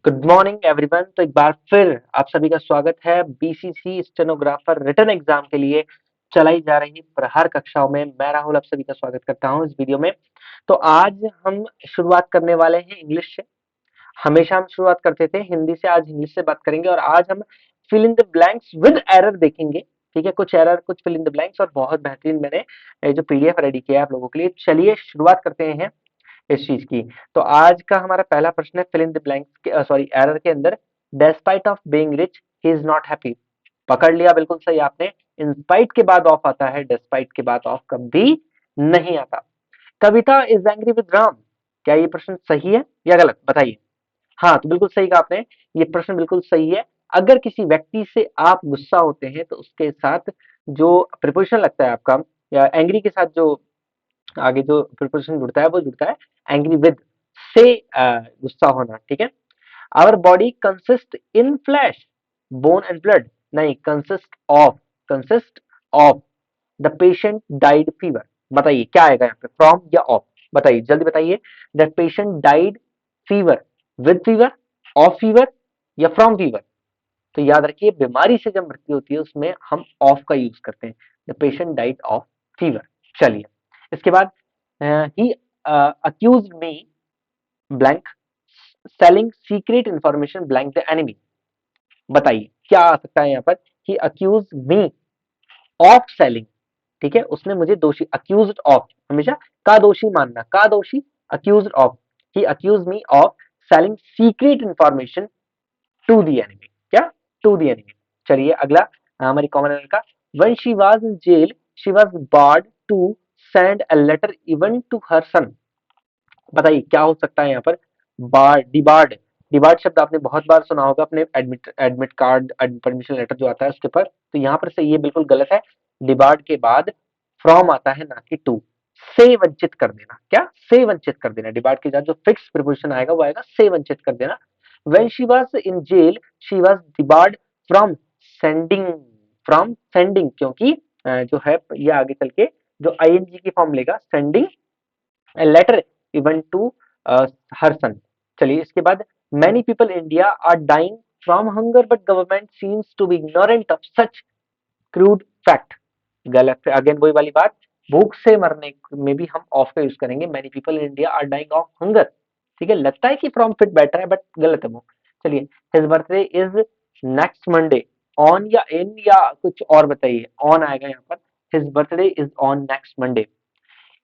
Good morning everyone. तो एक बार फिर आप सभी का स्वागत है बीसीसी स्टेनोग्राफर रिटन एग्जाम के लिए चलाई जा रही प्रहार कक्षाओं में। मैं राहुल आप सभी का स्वागत करता हूं इस वीडियो में। तो आज हम शुरुआत करने वाले हैं इंग्लिश से। हमेशा हम शुरुआत करते थे हिंदी से, आज इंग्लिश से बात करेंगे और आज हम fill in the blanks with error देखेंगे। ठीक है, कुछ एरर कुछ फिल इन द ब्लैंक्स और बहुत बेहतरीन मैंने जो पीडीएफ रेडी किया है आप लोगों के लिए। चलिए शुरुआत करते हैं इस चीज की। तो आज का हमारा पहला प्रश्न है फिल इन द ब्लैंक्स के सॉरी एरर के अंदर despite of being rich he is not happy. पकड़ लिया, बिल्कुल सही आपने। इन स्पाइट के बाद ऑफ आता है, डेस्पाइट के बाद ऑफ कभी नहीं आता। कविता इज एंग्री विद राम, क्या ये प्रश्न सही है या गलत बताइए। हाँ, तो बिल्कुल सही कहा आपने, ये प्रश्न बिल्कुल सही है। अगर किसी व्यक्ति से आप गुस्सा होते हैं तो उसके साथ जो प्रिपोजिशन लगता है आपका, या एंग्री के साथ जो आगे जो प्रिपोजिशन जुड़ता है वो जुड़ता है एंग्री विद से, गुस्सा होना। ठीक है। Our body consist in flesh bone and blood, नहीं, consist of the patient died fever. बताइए क्या आएगा यहाँ पे, फ्रॉम या ऑफ, बताइए जल्दी बताइए। The patient died fever, with fever, of fever या फ्रॉम फीवर। तो याद रखिए, बीमारी से जब मृत्यु होती है उसमें हम ऑफ का यूज करते हैं। The patient died of fever. चलिए इसके बाद he accuse me blank selling secret information blank the enemy. बताइए क्या आ सकता है यहाँ पर। He accuse me of selling, ठीक है, उसने मुझे दोषी, अक्यूज्ड ऑफ, हमेशा का दोषी मानना, का दोषी, accused of. He accuse me of selling secret information to the enemy, क्या, टू द एनिमी। चलिए अगला हमारी कॉमन एरर का, when she was in jail she was barred to send a letter even to her son. बताइए क्या हो सकता है यहाँ पर। डिबार्ड, डिबार्ड शब्द आपने बहुत बार सुना होगा अपने admit admit card, permission letter जो आता है उसके ऊपर। तो यहाँ पर से ये बिल्कुल गलत है। डिबार्ड के बाद फ्रॉम आता है, ना कि टू। से वंचित कर देना, क्या, से वंचित कर देना। डिबार्ड के साथ जो फिक्स प्रिपोजिशन आएगा वो आएगा से वंचित कर देना। When she was in jail she was debarred from sending, from sending, क्योंकि जो है ये आगे चल के जो आईएनजी की फॉर्म लेगा, sending letter even to her son. चलिए इसके बाद, many people India are dying from hunger but government seems to be ignorant of such crude fact. गलत है, अगेन वही वाली बात, भूख से मरने में भी हम ऑफ का यूज करेंगे। Many people in India are dying of hunger, ठीक है, लगता है कि फ्रॉम फिट बेटर है बट गलत है वो। चलिए, his birthday is next Monday, on या इन या कुछ और बताइए। ऑन आएगा यहाँ पर, his birthday is on next Monday.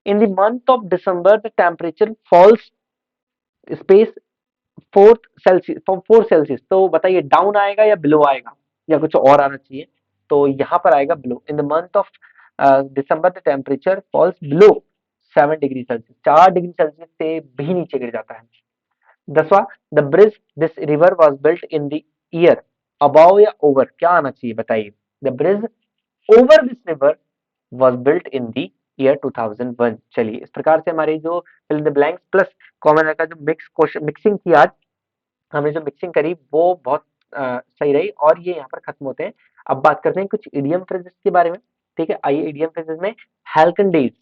In the month of December, the temperature falls space 4 Celsius. तो बताइए डाउन आएगा या बिलो आएगा या कुछ और आना चाहिए। तो यहाँ पर आएगा below. In the month of December the temperature falls below 7 degree Celsius, 4 degree Celsius से भी नीचे गिर जाता है। 10वां, the bridge this river was built in the year, about or over, क्या आना चाहिए बताइए। The bridge over this river was built in the year 2001। चलिए इस प्रकार से हमारी जो fill in the blanks plus common का जो मिक्सिंग थी आज, हमने जो मिक्सिंग करी वो बहुत सही रही और ये यहाँ पर खत्म होते हैं। अब बात करते हैं कुछ इडियम फ्रेजेस के बारे में। ठीक है, आइए इडियम फ्रेजेस में हेल्कन डेज,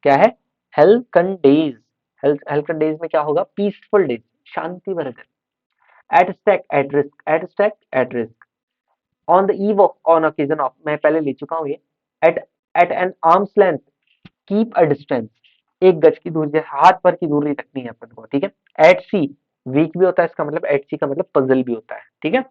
क्या है, हेल्कन डेज। हेल्कन डेज में क्या होगा, पीसफुल डेज, शांति भरे दिन। At stake, at risk, at stake, at risk. On the eve of, on occasion of, मैं पहले ले चुका हूँ ये। At at an arm's length, keep a distance, एक गज की दूरी, हाथ भर की दूरी रखनी है अपन को। ठीक है। एट सी, वीक भी होता है इसका मतलब, एट सी का मतलब पजल भी होता है। ठीक है,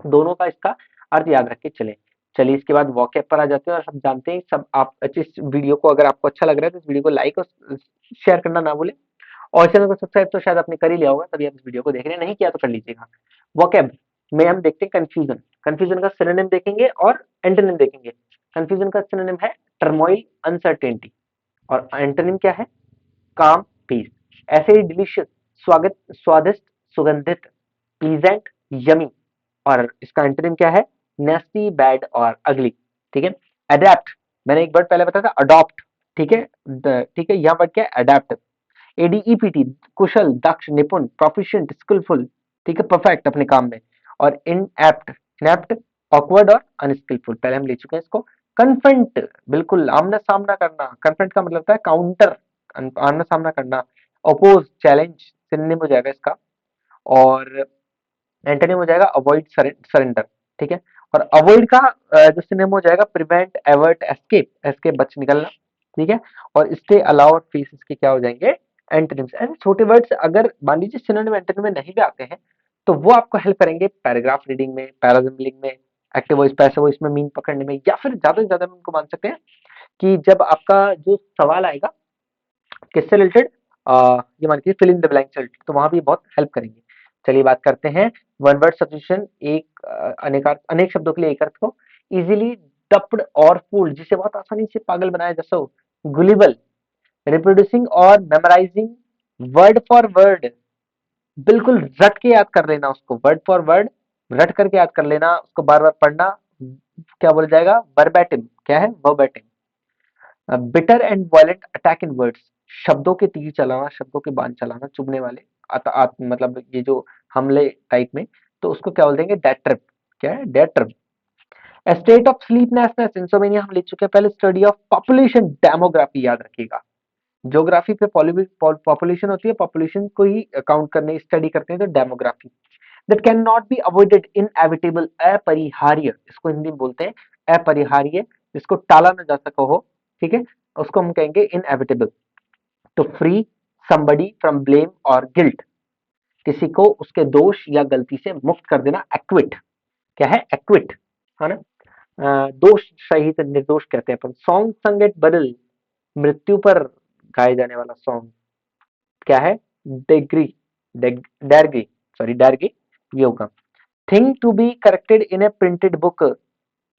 दोनों का इसका अर्थ याद रख के चले। चलिए इसके बाद वॉकैब पर आ जाते हैं और हम जानते हैं सब। आप इस वीडियो को अगर आपको अच्छा लग रहा है तो इस वीडियो को लाइक और शेयर करना ना भूलें, और चैनल को सब्सक्राइब तो शायद आपने कर ही लिया होगा, तभी आप इस वीडियो को देख रहे हैं, नहीं किया तो कर लीजिएगा। वॉकैब में हम देखते हैं कंफ्यूजन, कंफ्यूजन का सिनोनिम देखेंगे और एंटोनिम देखेंगे। कंफ्यूजन का सिनोनिम है टर्मोइल, अनसर्टेनिटी, और एंटोनिम क्या है, काम, पीस। ऐसे ही डिलीशियस, स्वागत, स्वादिष्ट, सुगंधित, प्लीजेंट, यमी, और इसका एंटोनिम क्या है, नेस्टी, बैड और अगली। ठीक है। अडेप्ट, मैंने एक वर्ड पहले बताया था अडॉप्ट, ठीक है, ठीक है, यहाँ वर्ड क्या है, अडेप्ट। एडीईपीटी, कुशल, दक्ष, निपुण, प्रोफिशिएंट, स्किलफुल, ठीक है, परफेक्ट अपने काम में। और इनएप्ट, इनएप्ट, ऑकवर्ड और अनस्किलफुल, पहले हम ले चुके हैं इसको। कन्फ्रंट, बिल्कुल आमना सामना करना, कन्फ्रंट का मतलब होता है काउंटर, आमना सामना करना। अपोज, चैलेंज, सिनोनिम हो जाएगा इसका। और एंटोनिम हो जाएगा अवॉइड, सरेंडर, ठीक है। और अवॉइड का जो सिनोनिम हो जाएगा प्रिवेंट, एवर्ट, एस्केप, एस्केप बच निकलना, ठीक है। और स्टे, अलाउ और फेस इसके क्या हो जाएंगे, एंटोनिम्स। ऐसे छोटे वर्ड्स अगर मान लीजिए सिनोनिम एंटोनिम में नहीं भी आते हैं तो वो आपको हेल्प करेंगे पैराग्राफ रीडिंग में, पैराजम्बलिंग में, एक्टिव वॉइस पैसिव वॉइस में मीन पकड़ने में, या फिर ज्यादा से ज्यादा हम इनको मान सकते हैं कि जब आपका जो सवाल आएगा किससे रिलेटेड, ये मान लीजिए फिल इन द ब्लैंक से रिलेटेड, तो वहां भी बहुत हेल्प करेंगे। चलिए बात करते हैं वन वर्ड सब्स्टिट्यूशन, एक अनेक शब्दों के लिए एक अर्थ को। इजीली डप्ड और फूल्ड, जिसे बहुत आसानी से पागल बनाया जा सके, गुलिबल, रिप्रोड्यूसिंग और मेमोराइजिंग वर्ड फॉर वर्ड, बिल्कुल रट के याद कर लेना उसको, वर्ड फॉर वर्ड रट करके याद कर लेना उसको, बार बार पढ़ना, क्या बोला जाएगा, वर्बैटिम, क्या है, वर्बैटिम। Bitter and violent attack in words, शब्दों के तीर चलाना, शब्दों के बाण चलाना, चुभने वाले, मतलब ये जो हमले टाइप में, तो उसको क्या बोल देंगे, डेट्रिप, क्या है, डेट्रिप। A state of sleeplessness, insomnia हम लिख चुके हैं पहले। स्टडी ऑफ पॉपुलेशन, डेमोग्राफी याद रखिएगा, ज्योग्राफी पे पॉपुलेशन होती है, पॉपुलेशन को ही काउंट करने स्टडी करते हैं तो demography. That can not be avoided, inevitable, अपरिहार्य, इसको हिंदी में बोलते हैं अपरिहार्य, जिसको टाला ना जा सका हो, ठीक है, उसको हम कहेंगे इनएविटेबल। तो फ्री somebody फ्रॉम ब्लेम और गिल्ट, किसी को उसके दोष या गलती से मुक्त कर देना, एक्विट, क्या है, एक्विट, है ना। दोष सहित निर्दोष कहते हैं अपन। सॉन्ग संग एट बदल, मृत्यु पर गाए जाने वाला सॉन्ग, क्या है, डेग्री, डैरगी, सॉरी डैरगी, ये होगा। Thing to be corrected in a printed book,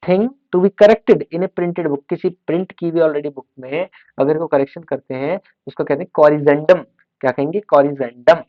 thing to be corrected in a printed book, किसी प्रिंट की हुई ऑलरेडी बुक में अगर को करेक्शन करते हैं उसको कहते हैं कॉरिजेंडम, क्या कहेंगे, corrigendum.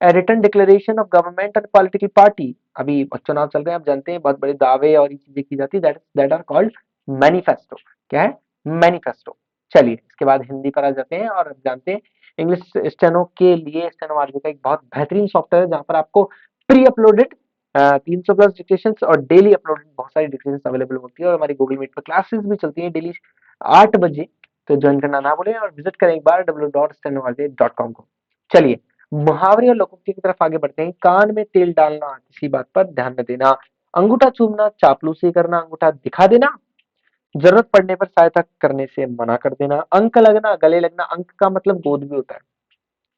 A written declaration of government and political party, अभी चुनाव चल रहे हैं आप जानते हैं, बहुत बड़े दावे और ये चीजें की जाती है, दैट आर कॉल्ड मैनिफेस्टो, क्या है, मैनिफेस्टो। चलिए इसके बाद हिंदी पर आ जाते हैं और आप जानते हैं इंग्लिश स्टेनो के लिए स्टेनो आरबी का एक बहुत बेहतरीन सॉफ्टवेयर है जहां पर आपको प्री अपलोडेड 300 प्लस डिक्टेशंस और डेली अपलोडेड बहुत सारी डिक्टेशंस अवेलेबल होती है, और हमारी गूगल मीट पर क्लासेस भी चलती है डेली 8 बजे, तो ज्वाइन करना ना भूलें और विजिट करें एक बार www.stenoRJ.com को। चलिए मुहावरे और लोकोक्ति की तरफ आगे बढ़ते हैं। कान में तेल डालना, किसी बात पर ध्यान न देना, अंगूठा चूमना, चापलूसी करना, अंगूठा दिखा देना, जरूरत पड़ने पर सहायता करने से मना कर देना, अंक लगना, गले लगना, अंक का मतलब गोद भी होता है,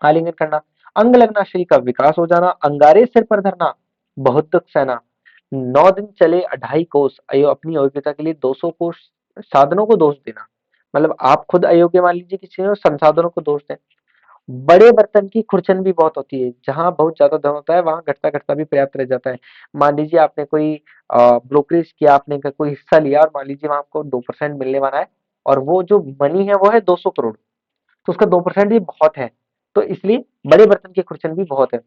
आलिंगन करना, अंग लगना, शरीर का विकास हो जाना, अंगारे सिर पर धरना, बहुत दुख सहना, 9 दिन चले 2.5 कोस, अपनी योग्यता के लिए 200 कोस साधनों को दोष देना, मतलब आप खुद अयोग्य मान लीजिए किसी और संसाधनों को दोष दें। बड़े बर्तन की खुरचन भी बहुत होती है, जहां बहुत ज्यादा धन होता है वहां घटता घटता भी पर्याप्त रह जाता है। मान लीजिए आपने कोई ब्रोकरेज किया, आपने कोई हिस्सा लिया और मान लीजिए वहां आपको 2% मिलने वाला है, और वो जो मनी है वो है 200 करोड़, तो उसका 2% भी बहुत है, तो इसलिए बड़े बर्तन की खुरचन भी बहुत है।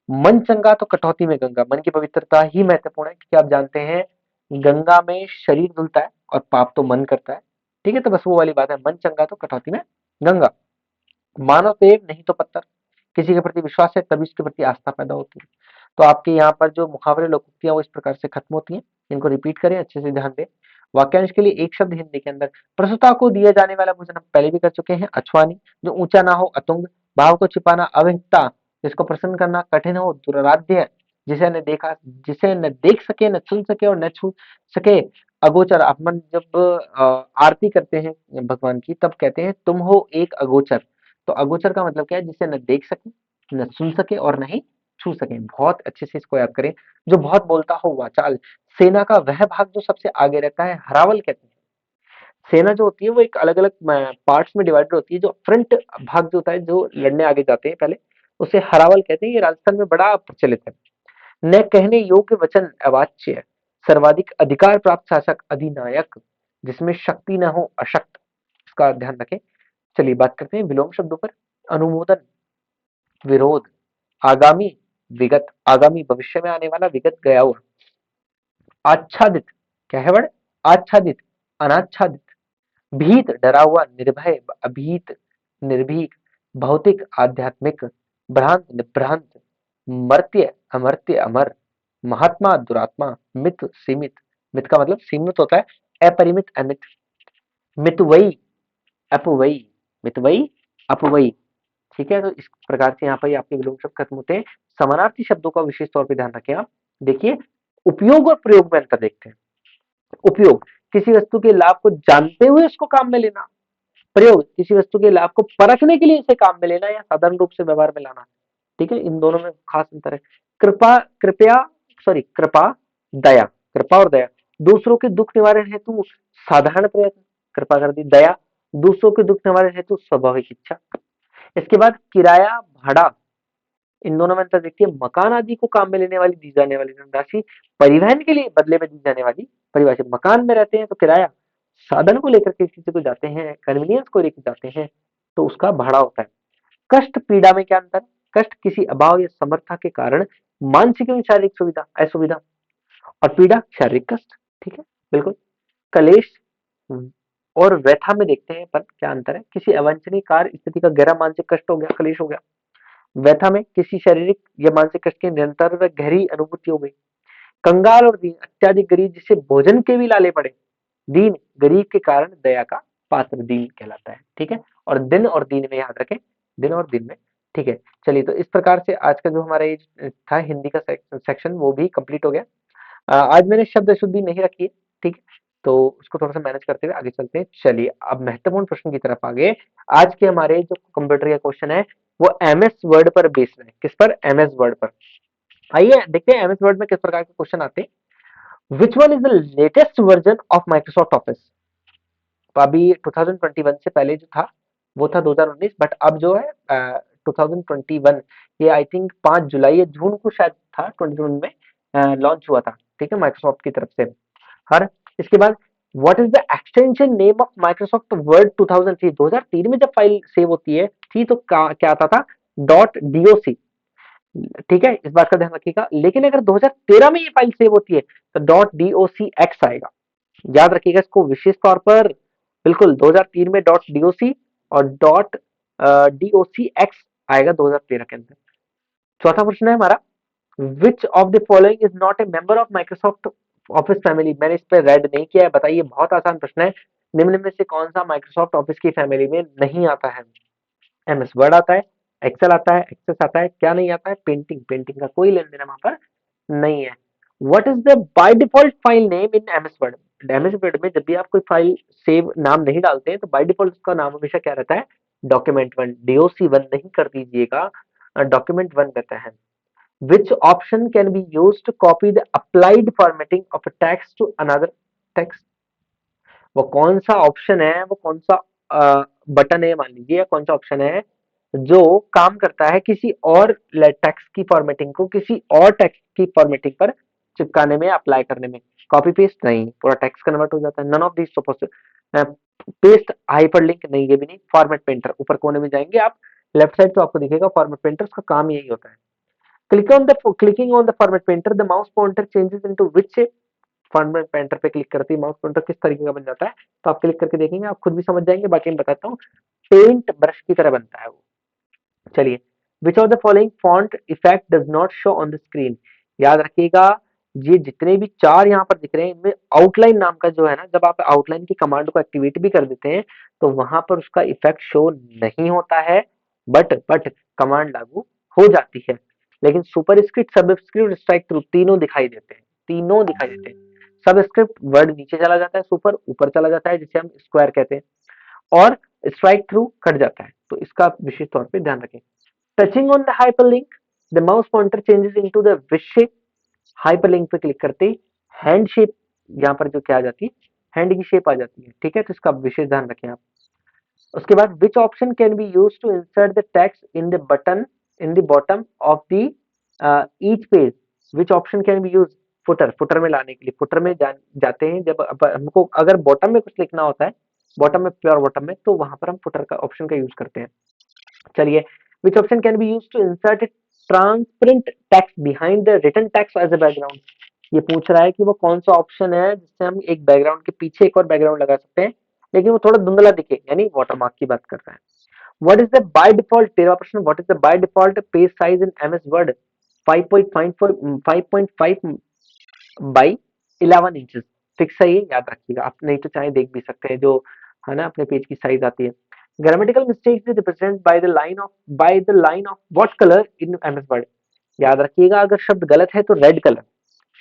मन चंगा तो कटौती में गंगा, मन की पवित्रता ही महत्वपूर्ण है, क्योंकि आप जानते हैं गंगा में शरीर धुलता है और पाप तो मन करता है, ठीक है, तो बस वो वाली बात है, मन चंगा तो कटौती में गंगा। मानो पेड़ नहीं तो पत्थर, किसी के प्रति विश्वास है तभी उसके प्रति आस्था पैदा होती है। तो आपके यहाँ पर जो मुहावरे लोकोक्तियां वो इस प्रकार से खत्म होती हैं, इनको रिपीट करें, अच्छे से ध्यान दें। वाक्यांश के लिए एक शब्द हिंदी के अंदर, प्रस्तुता को दिया जाने वाला भोजन हम पहले भी कर चुके हैं, अछवानी, जो ऊंचा ना हो अतुंग, भाव को छिपाना अविहिता, जिसको प्रसन्न करना कठिन हो दुराराध्य, जिसे न देख सके, न सुन सके और न छू सके, अगोचर। अपन जब आरती करते हैं भगवान की तब कहते हैं तुम हो एक अगोचर, तो अगोचर का मतलब क्या है, जिसे न देख सके, न सुन सके और न ही छू सके। बहुत अच्छे से इसको याद करें। जो बहुत बोलता हो वाचाल, सेना का वह भाग जो सबसे आगे रहता है हरावल कहते हैं। सेना जो होती है वो एक अलग अलग पार्ट्स में डिवाइडेड होती है, जो फ्रंट भाग जो होता है, जो लड़ने आगे जाते हैं पहले, उसे हरावल कहते हैं। ये राजस्थान में बड़ा प्रचलित है। न कहने योग्य वचन अवाच्य, सर्वाधिक अधिकार प्राप्त शासक अधिनायक, जिसमें शक्ति न हो अशक्त, इसका ध्यान रखें। चलिए बात करते हैं विलोम शब्दों पर। अनुमोदन, विरोध, आगामी, विगत, आगामी भविष्य में आने वाला, विगत गया हुआ। आच्छादित, क्या है वर्ड, आच्छादित, अनाच्छादित। भीत, डरा हुआ, निर्भय, अभीत, निर्भीक, भौतिक, आध्यात्मिक, भ्रांत, निभ्रांत, मर्त्य, अमर्त्य, अमर, महात्मा, दुरात्मा, मित, सीमित, मित का मतलब सीमित होता है, अपरिमित, अमित, मितवई, अपवई, मितवई, अपवई, ठीक है, तो इस प्रकार से यहाँ पर आपके विलोम शब्द खत्म होते हैं। समानार्थी शब्दों का विशेष तौर पे ध्यान रखें आप। देखिए, उपयोग और प्रयोग में अंतर देखते हैं। उपयोग, किसी वस्तु के लाभ को जानते हुए उसको काम में लेना। प्रयोग, किसी वस्तु के लाभ को परखने के लिए इसे काम में लेना या साधारण रूप से व्यवहार में लाना। ठीक है, इन दोनों में खास अंतर है। कृपा, कृपया, सॉरी, कृपा, दया, कृपा और दया, दूसरों के दुख निवारण हेतु साधारण प्रयत्न, कृपा कर दी। दया, दूसरों के दुख निवारण हेतु स्वाभाविक इच्छा। इसके बाद किराया, भाड़ा, इन दोनों में अंतर देखिए। मकान आदि को काम में लेने वाली दी जाने वाली धनराशि, परिवहन के लिए बदले में दी जाने वाली परिभाषा। मकान में रहते हैं तो किराया, साधन को लेकर के किसी को जाते हैं, कन्वीनियंस को लेकर जाते हैं तो उसका भाड़ा होता है। कष्ट, पीड़ा में क्या अंतर? कष्ट किसी अभाव या समर्था के कारण मानसिक एवं शारीरिक सुविधा, असुविधा, और पीड़ा शारीरिक कष्ट। ठीक है, बिल्कुल। कलेश और व्यथा में देखते हैं पर क्या अंतर है? किसी अवांछनीय कार्य स्थिति का गहरा मानसिक कष्ट हो गया, कलेश हो गया। व्यथा में किसी शारीरिक या मानसिक कष्ट की निरंतर व गहरी अनुभूति हो गई। कंगाल और दीन, अत्याधिक गरीब जिसे भोजन के भी लाले पड़े। दीन, गरीब के कारण दया का पात्र दीन कहलाता है। ठीक है, और दिन और दीन में याद रखें, दिन और दिन में। ठीक है, चलिए, तो इस प्रकार से आज का जो हमारा ये था हिंदी का सेक्शन वो भी कंप्लीट हो गया। आज मैंने शब्द शुद्धि नहीं रखी है। ठीक है, तो उसको थोड़ा सा मैनेज करते हुए आगे चलते हैं। चलिए, अब महत्वपूर्ण प्रश्न की तरफ आगे। आज के हमारे जो कंप्यूटर का क्वेश्चन है वो एमएस वर्ड पर बेस्ड है। किस पर? एमएस वर्ड पर। आइए देखते हैं एमएस वर्ड में किस प्रकार के क्वेश्चन आते हैं। Which one is the latest version of Microsoft office? तो अभी 2021 से पहले जो था वो था 2019, बट अब जो है 2021, ये आई थिंक 5 जुलाई या जून को शायद था, 2021 में लॉन्च हुआ था। ठीक है, माइक्रोसॉफ्ट की तरफ से। हर इसके बाद what is the extension name of Microsoft word 2003? 2003 में जब फाइल सेव होती है थी तो क्या आता था? Dot DOC. ठीक है, इस बात का ध्यान रखिएगा। लेकिन अगर 2013 में ये फाइल सेव होती है तो डॉट डीओसी एक्स आएगा। याद रखिएगा इसको विशेष तौर पर। बिल्कुल, 2003 में डॉट डीओसी और डॉट डीओसी एक्स आएगा 2013 के अंदर। चौथा प्रश्न है हमारा, which of the following is not a member of Microsoft office family? मैंने इस पर रेड नहीं किया है, बताइए। बहुत आसान प्रश्न है। निम्न में से कौन सा माइक्रोसॉफ्ट ऑफिस की फैमिली में नहीं आता है? एमएस वर्ड आता है, एक्सेल आता है, एक्सेस आता है, क्या नहीं आता है? पेंटिंग। पेंटिंग का कोई लेन देन वहां पर नहीं है। What is the by default file name in MS word? MS word में जब भी आप कोई फाइल सेव नाम नहीं डालते हैं तो बाय डिफॉल्ट उसका नाम हमेशा क्या रहता है? Document one. डीओसी वन नहीं कर दीजिएगा, डॉक्यूमेंट वन रहता है। Which option can be used to copy the applied formatting of a text to another text? वो कौन सा ऑप्शन है, वो कौन सा बटन है, मान लीजिए, या कौन सा ऑप्शन है जो काम करता है किसी और टेक्स्ट की फॉर्मेटिंग को किसी और टेक्स्ट की फॉर्मेटिंग पर चिपकाने में, अप्लाई करने में? कॉपी पेस्ट नहीं, पूरा टेक्स्ट कन्वर्ट हो जाता है। None of this suppose. Paste, hyperlink नहीं, ये भी नहीं। फॉर्मेट पेंटर, ऊपर कोने में जाएंगे आप, लेफ्ट साइड तो आपको दिखेगा फॉर्मेट पेंटर, उसका काम यही होता है। Clicking on the format painter, the mouse pointer changes into which shape? Format painter पे क्लिक करते ही माउस पॉइंटर किस तरीके का बन जाता है? तो आप क्लिक करके देखेंगे, आप खुद भी समझ जाएंगे, बाकी मैं बताता हूँ। पेंट ब्रश की तरह बनता है वो। चलिए, which of the following font effect does not show on the screen? याद रखिएगा, ये जितने भी चार यहाँ पर दिख रहे हैं इनमें आउटलाइन नाम का जो है ना, जब आप आउटलाइन की कमांड को एक्टिवेट भी कर देते हैं तो वहां पर उसका इफेक्ट शो नहीं होता है, बट कमांड लागू हो जाती है। लेकिन सुपरस्क्रिप्ट, सबस्क्रिप्ट, स्ट्राइक थ्रू तीनों दिखाई देते हैं, तीनों दिखाई देते हैं। सबस्क्रिप्ट वर्ड नीचे चला जाता है, सुपर ऊपर चला जाता है, जिसे हम स्क्वायर कहते हैं, और स्ट्राइक थ्रू कट जाता है। तो इसका विशेष तौर पे ध्यान रखें। Touching on the hyperlink, the mouse pointer changes into the wish shape. Hyperlink पे क्लिक करते ही हैंड शेप यहाँ पर जो क्या आ जाती है? हैंड की शेप आ जाती है। ठीक है, तो इसका विशेष ध्यान रखें आप। उसके बाद which option can be use to insert the text in the button in the bottom of the each page? Which option can be use? Footer, footer में लाने के लिए। फुटर में जाते हैं जब हमको अगर बॉटम में कुछ लिखना होता है, बॉटम में, प्योर बॉटम में, तो वहां पर हम फुटर का ऑप्शन का यूज करते हैं। चलिए, which option can be use to insert transparent text behind the written text as a background? ये पूछ रहा है कि वो कौन सा ऑप्शन है जिससे हम एक बैकग्राउंड के पीछे एक और बैकग्राउंड लगा सकते हैं लेकिन वो थोड़ा धुंधला दिखे, यानी वाटरमार्क की बात कर रहा है। What is the by default, 13वां प्रश्न, what is the by default page size in MS Word? 5.5 by 11 inches fix है ये, याद रखिएगा आप, नहीं तो चाहे देख भी सकते हैं, जो है ना अपने पेज की साइज आती है। Grammatical mistakes is represent by the line of what colour in MS word. याद रखिएगा, अगर शब्द गलत है तो रेड कलर,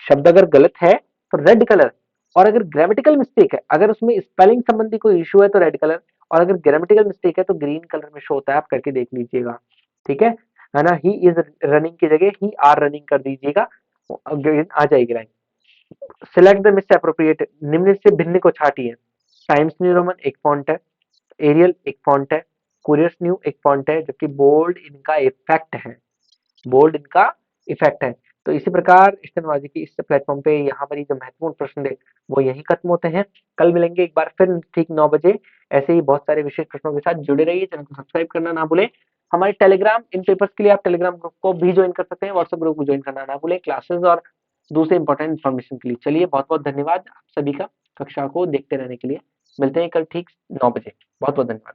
शब्द अगर गलत है तो रेड कलर, और अगर ग्रामेटिकल मिस्टेक है, अगर उसमें स्पेलिंग संबंधी कोई इशू है तो रेड कलर, और अगर ग्रामेटिकल मिस्टेक है तो ग्रीन कलर में शो होता है, आप करके देख लीजिएगा। ठीक है ना। ही इज रनिंग की जगह ही आर रनिंग कर दीजिएगा, ग्रीन आ जाएगी line. Select the miss appropriate, निम्न से भिन्न को छाटिए। टाइम्स न्यू रोमन एक फॉन्ट है, एरियल एक फॉन्ट है, कुरियस न्यू एक फॉन्ट है, जबकि बोल्ड इनका इफेक्ट है, बोल्ड इनका इफेक्ट है। तो इसी प्रकार स्टेनोलॉजी की इस प्लेटफॉर्म पे यहाँ पर ये जो महत्वपूर्ण प्रश्न थे वो यही खत्म होते हैं। कल मिलेंगे एक बार फिर ठीक 9 बजे, ऐसे ही बहुत सारे विशेष प्रश्नों के साथ जुड़े रहिए। चैनल को सब्सक्राइब करना ना भूलें। हमारे टेलीग्राम इन पेपर्स के लिए आप टेलीग्राम ग्रुप को भी ज्वाइन कर सकते हैं, व्हाट्सएप ग्रुप को ज्वाइन करना ना भूलें क्लासेस और दूसरे इंपॉर्टेंट इन्फॉर्मेशन के लिए। चलिए, बहुत बहुत धन्यवाद आप सभी का कक्षा को देखते रहने के लिए। मिलते हैं कल ठीक 9 बजे। बहुत बहुत धन्यवाद।